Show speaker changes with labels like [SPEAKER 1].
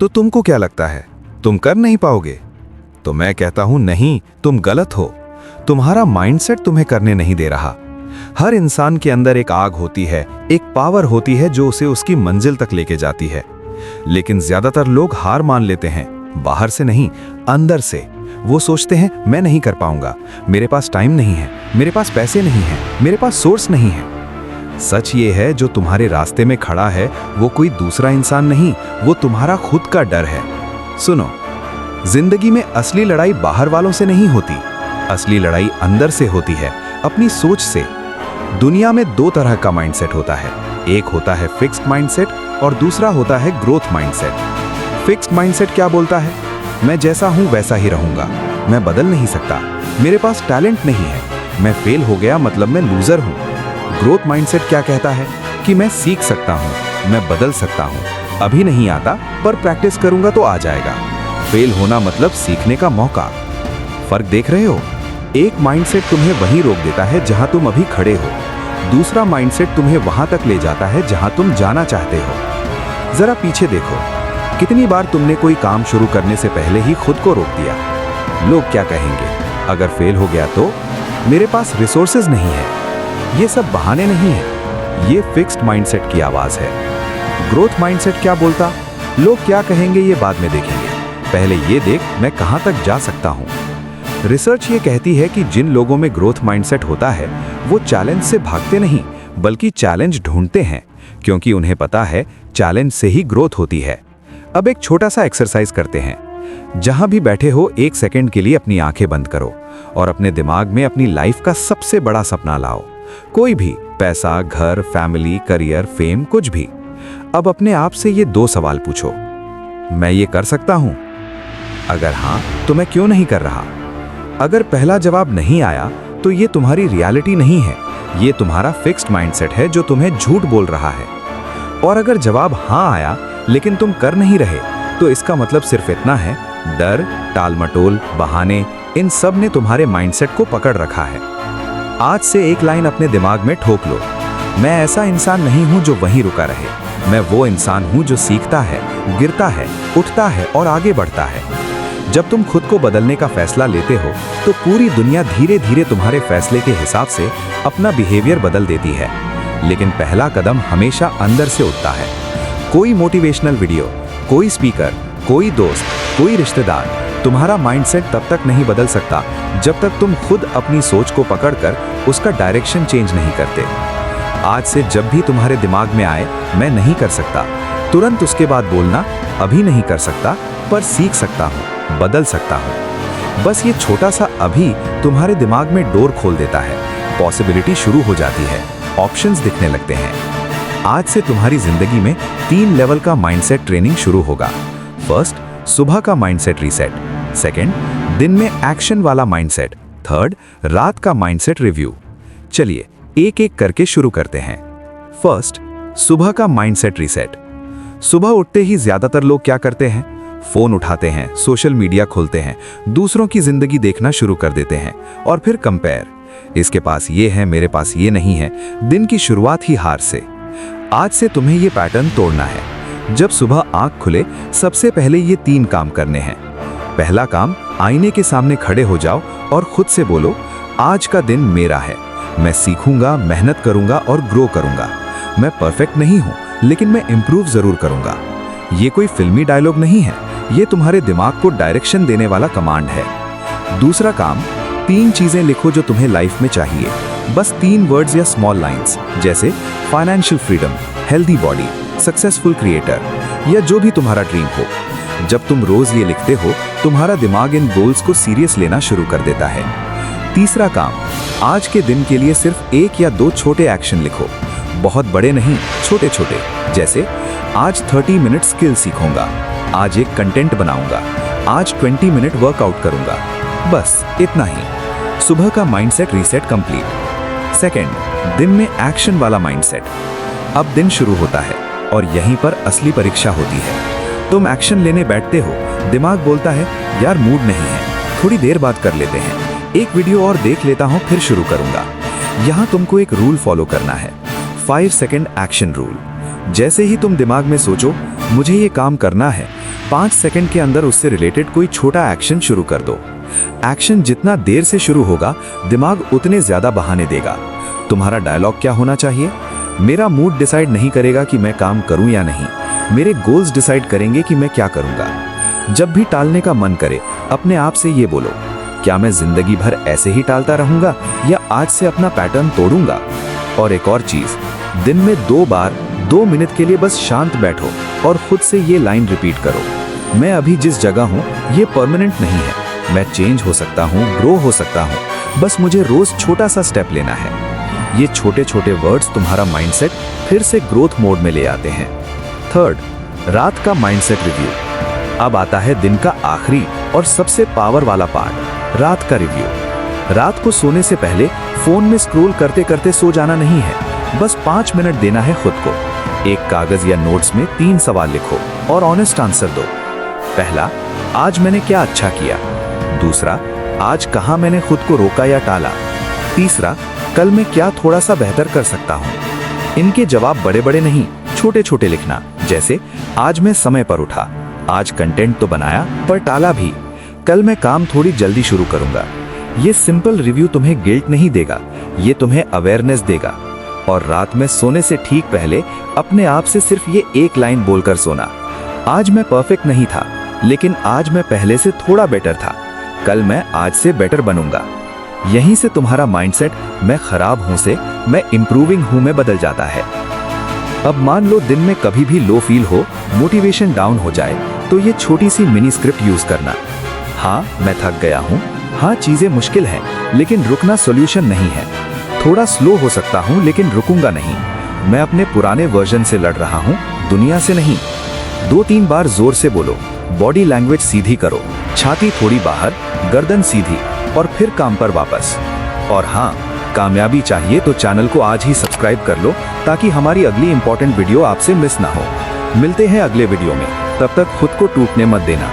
[SPEAKER 1] तो तुमको क्या लगता है, तुम कर नहीं पाओगे? तो मैं कहता हूं नहीं, तुम गलत हो। तुम्हारा माइंडसेट तुम्हें करने नहीं दे रहा। हर इंसान के अंदर एक आग होती है, एक पावर होती है जो उसे उसकी मंजिल तक लेके जाती है। लेकिन ज्यादातर लोग हार मान लेते हैं, बाहर से नहीं, अंदर से। वो सोचते हैं मैं नहीं कर पाऊंगा, मेरे पास टाइम नहीं है, मेरे पास पैसे नहीं है, मेरे पास सोर्स नहीं है। सच ये है, जो तुम्हारे रास्ते में खड़ा है वो कोई दूसरा इंसान नहीं, वो तुम्हारा खुद का डर है। सुनो, जिंदगी में असली लड़ाई बाहर वालों से नहीं होती, असली लड़ाई अंदर से होती है, अपनी सोच से। दुनिया में दो तरह का माइंडसेट होता है, एक होता है फिक्स्ड माइंडसेट और दूसरा होता है ग्रोथ माइंडसेट। फिक्स्ड माइंडसेट क्या बोलता है? मैं जैसा हूं वैसा ही रहूंगा, मैं बदल नहीं सकता, मेरे पास टैलेंट नहीं है, मैं फेल हो गया मतलब मैं लूजर हूं। ग्रोथ माइंडसेट क्या कहता है कि मैं सीख सकता हूं, मैं बदल सकता हूं, अभी नहीं आता पर प्रैक्टिस करूंगा तो आ जाएगा। फेल होना मतलब सीखने का मौका। फर्क देख रहे हो? एक माइंडसेट तुम्हें वहीं रोक देता है जहां तुम अभी खड़े हो, दूसरा माइंडसेट तुम्हें वहां तक ले जाता है जहां तुम जाना चाहते हो। जरा पीछे देखो, कितनी बार तुमने कोई काम शुरू करने से पहले ही खुद को रोक दिया। लोग क्या कहेंगे, अगर फेल हो गया तो, मेरे पास रिसोर्सेज नहीं है। ये सब बहाने नहीं है, ये फिक्स्ड माइंडसेट की आवाज है। ग्रोथ माइंडसेट क्या बोलता? लोग क्या कहेंगे ये बाद में देखेंगे, पहले ये देख मैं कहां तक जा सकता हूं। रिसर्च ये कहती है कि जिन लोगों में ग्रोथ माइंडसेट होता है वो चैलेंज से भागते नहीं बल्कि चैलेंज ढूंढते हैं, क्योंकि उन्हें पता है चैलेंज से ही ग्रोथ होती है। अब एक छोटा सा एक्सरसाइज करते हैं। जहां भी बैठे हो, 1 सेकंड के लिए अपनी आंखें बंद करो और अपने दिमाग में अपनी लाइफ का सबसे बड़ा सपना लाओ। कोई भी, पैसा, घर, फैमिली, करियर, फेम, कुछ भी। अब अपने आप से ये 2 सवाल पूछो। मैं ये कर सकता हूं? अगर हां, तो मैं क्यों नहीं कर रहा? अगर पहला जवाब नहीं आया तो ये तुम्हारी रियलिटी नहीं है, ये तुम्हारा फिक्स्ड माइंडसेट है जो तुम्हें झूठ बोल रहा है। और अगर जवाब हां आया लेकिन तुम कर नहीं रहे, तो इसका मतलब सिर्फ इतना है, डर, टालमटोल, बहाने, इन सब ने तुम्हारे माइंडसेट को पकड़ रखा है। आज से एक लाइन अपने दिमाग में ठोक लो, मैं ऐसा इंसान नहीं हूं जो वहीं रुका रहे, मैं वो इंसान हूं जो सीखता है, गिरता है, उठता है और आगे बढ़ता है। जब तुम खुद को बदलने का फैसला लेते हो तो पूरी दुनिया धीरे धीरे तुम्हारे फैसले के हिसाब से अपना बिहेवियर बदल देती है। लेकिन पहला कदम हमेशा अंदर से उठता है। कोई मोटिवेशनल वीडियो, कोई स्पीकर, कोई दोस्त, कोई रिश्तेदार तुम्हारा माइंडसेट तब तक नहीं बदल सकता जब तक तुम खुद अपनी सोच को पकड़कर उसका डायरेक्शन चेंज नहीं करते। आज से जब भी तुम्हारे दिमाग में आए मैं नहीं कर सकता, तुरंत उसके बाद बोलना, अभी नहीं कर सकता पर सीख सकता हूँ, बदल सकता हूँ। बस ये छोटा सा अभी तुम्हारे दिमाग में डोर खोल देता है, पॉसिबिलिटी शुरू हो जाती है, ऑप्शंस दिखने लगते हैं। आज से तुम्हारी जिंदगी में 3 लेवल का माइंडसेट ट्रेनिंग शुरू होगा। फर्स्ट, सुबह का माइंडसेट रीसेट। सेकंड, दिन में एक्शन वाला माइंडसेट। थर्ड, रात का माइंडसेट रिव्यू। चलिए एक एक करके शुरू करते हैं। फर्स्ट, सुबह का माइंडसेट रीसेट। सुबह उठते ही ज्यादातर लोग क्या करते हैं? फोन उठाते हैं, सोशल मीडिया खोलते हैं, दूसरों की जिंदगी देखना शुरू कर देते हैं और फिर कंपेयर, इसके पास ये है, मेरे पास ये नहीं है। दिन की शुरुआत ही हार से। आज से तुम्हें ये पैटर्न तोड़ना है। जब सुबह आंख खुले, सबसे पहले ये 3 काम करने हैं। पहला काम, आईने के सामने खड़े हो जाओ और खुद से बोलो, आज का दिन मेरा है, मैं सीखूंगा, मेहनत करूंगा और ग्रो करूंगा। मैं परफेक्ट नहीं हूं लेकिन मैं इंप्रूव जरूर करूंगा। ये कोई फिल्मी डायलॉग नहीं है, ये तुम्हारे दिमाग को डायरेक्शन देने वाला कमांड है। दूसरा काम, 3 चीजें लिखो जो तुम्हें लाइफ में चाहिए। बस 3 वर्ड्स या स्मॉल लाइंस, जैसे financial freedom, healthy body, successful creator, या जो भी तुम्हारा ड्रीम हो। जब तुम रोज ये लिखते हो, तुम्हारा दिमाग इन गोल्स को सीरियस लेना शुरू कर देता है। तीसरा काम, आज के दिन के लिए सिर्फ 1 या 2 छोटे एक्शन लिखो, बहुत बड़े नहीं, छोटे छोटे, जैसे आज 30 मिनट स्किल सीखूंगा, आज एक कंटेंट बनाऊंगा, आज 20 मिनट वर्कआउट करूंगा। बस इतना ही। सुबह का माइंडसेट रीसेट कंप्लीट। सेकंड, दिन में एक्शन वाला माइंडसेट। अब दिन शुरू होता है और यहीं पर असली परीक्षा होती है। तुम एक्शन लेने बैठते हो, दिमाग बोलता है यार मूड नहीं है, थोड़ी देर बाद कर लेते हैं, एक वीडियो और देख लेता हूं फिर शुरू करूंगा। यहां तुमको एक रूल फॉलो करना है, 5 सेकंड एक्शन रूल। जैसे ही तुम दिमाग में सोचो मुझे ये काम करना है, 5 सेकंड के अंदर उससे रिलेटेड कोई छोटा एक्शन शुरू कर दो। एक्शन जितना देर से शुरू होगा, दिमाग उतने ज्यादा बहाने देगा। तुम्हारा डायलॉग क्या होना चाहिए? मेरा मूड डिसाइड नहीं करेगा कि मैं काम करूं या नहीं, मेरे गोल्स डिसाइड करेंगे कि मैं क्या करूंगा। जब भी टालने का मन करे, अपने आप से ये बोलो, क्या मैं जिंदगी भर ऐसे ही टालता रहूंगा या आज से अपना पैटर्न तोड़ूंगा? और एक और चीज, दिन में 2 बार 2 मिनट के लिए बस शांत बैठो और खुद से ये लाइन रिपीट करो, मैं अभी जिस जगह हूँ ये परमानेंट नहीं है, मैं चेंज हो सकता हूँ, ग्रो हो सकता हूँ, बस मुझे रोज छोटा सा स्टेप लेना है। ये छोटे छोटे वर्ड्स तुम्हारा माइंडसेट फिर से ग्रोथ मोड में ले आते हैं। थर्ड, रात का माइंडसेट रिव्यू। अब आता है दिन का आखिरी और सबसे पावर वाला पार्ट, रात का रिव्यू। रात को सोने से पहले फोन में स्क्रॉल करते करते सो जाना नहीं है, बस 5 मिनट देना है खुद को। एक कागज या नोट्स में 3 सवाल लिखो और ऑनेस्ट आंसर दो। पहला, आज मैंने क्या अच्छा किया? दूसरा, आज कहां मैंने खुद को रोका या टाला? तीसरा, कल मैं क्या थोड़ा सा बेहतर कर सकता हूं? इनके जवाब बड़े बड़े नहीं, छोटे छोटे लिखना, जैसे आज मैं समय पर उठा, आज कंटेंट तो बनाया पर टाला भी, कल मैं काम थोड़ी जल्दी शुरू करूंगा। ये सिंपल रिव्यू तुम्हें गिल्ट नहीं देगा, ये तुम्हें अवेयरनेस देगा। और रात में सोने से ठीक पहले अपने आप से सिर्फ ये एक लाइन बोलकर सोना, आज मैं परफेक्ट नहीं था, लेकिन आज मैं पहले से थोड़ा बेटर था, कल मैं आज से बेटर बनूंगा। यहीं से तुम्हारा माइंडसेट मैं खराब हूं से मैं इंप्रूविंग हूं में बदल जाता है। अब मान लो दिन में कभी भी लो फील हो, मोटिवेशन डाउन हो जाए, तो ये छोटी सी मिनी स्क्रिप्ट यूज करना। हाँ, मैं थक गया हूँ, हाँ चीजें मुश्किल हैं, लेकिन रुकना सॉल्यूशन नहीं है। थोड़ा स्लो हो सकता हूँ लेकिन रुकूंगा नहीं। मैं अपने पुराने वर्जन से लड़ रहा हूँ, दुनिया से नहीं। 2-3 बार जोर से बोलो, बॉडी लैंग्वेज सीधी करो, छाती थोड़ी बाहर, गर्दन सीधी, और फिर काम पर वापस। और हाँ, कामयाबी चाहिए तो चैनल को आज ही सब्सक्राइब कर लो, ताकि हमारी अगली इंपॉर्टेंट वीडियो आपसे मिस ना हो। मिलते हैं अगले वीडियो में, तब तक खुद को टूटने मत देना।